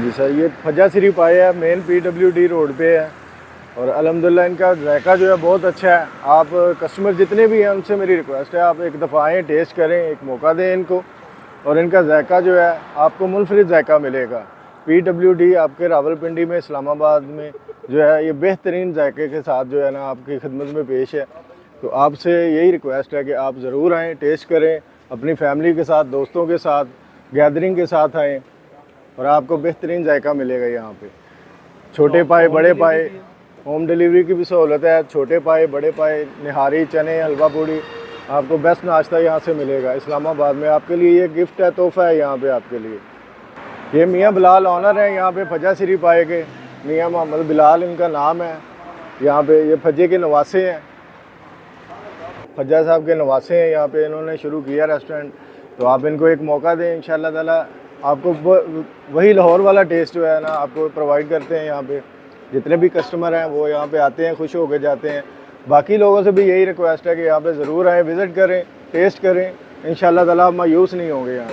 जी sir, ये फज्जा श्री पाए है, मेन PWD रोड पे है और अल्हम्दुलिल्लाह इनका जायका जो है बहुत अच्छा है। आप कस्टमर जितने भी हैं उनसे मेरी रिक्वेस्ट है, आप एक दफ़ा आएँ, टेस्ट करें, एक मौका दें इनको और इनका जायका जो है आपको मुनफरिद जायका मिलेगा। PWD आपके रावलपिंडी में, इस्लामाबाद में जो है ये बेहतरीन जायके के साथ जो है ना आपकी खिदमत में पेश है। तो आपसे यही रिक्वेस्ट है कि आप ज़रूर आएँ, टेस्ट करें, अपनी फैमिली के साथ, दोस्तों के साथ, गैदरिंग के साथ आएँ और आपको बेहतरीन जायका मिलेगा यहाँ पे। छोटे पाए, बड़े पाए, होम डिलीवरी की भी सहूलत है। छोटे पाए, बड़े पाए, निहारी, चने, हलवा पूड़ी, आपको बेस्ट नाश्ता यहाँ से मिलेगा इस्लामाबाद में। आपके लिए ये गिफ्ट है, तोहफ़ा है यहाँ पे आपके लिए। ये मियाँ बिलाल ऑनर हैं यहाँ पे फज्जा श्री पाए के, मियाँ मोहम्मद बिलाल इनका नाम है। यहाँ पे ये फज्जे के नवासे हैं, फज्जा साहब के नवासे हैं यहाँ पे, इन्होंने शुरू किया रेस्टोरेंट। तो आप इनको एक मौका दें, इंशाल्लाह ताला आपको वही लाहौर वाला टेस्ट जो है ना आपको प्रोवाइड करते हैं। यहाँ पे जितने भी कस्टमर हैं वो यहाँ पे आते हैं, खुश होकर जाते हैं। बाकी लोगों से भी यही रिक्वेस्ट है कि यहाँ पे ज़रूर आएँ, विज़िट करें, टेस्ट करें, इंशाल्लाह ताला आप मायूस नहीं होंगे यहाँ से।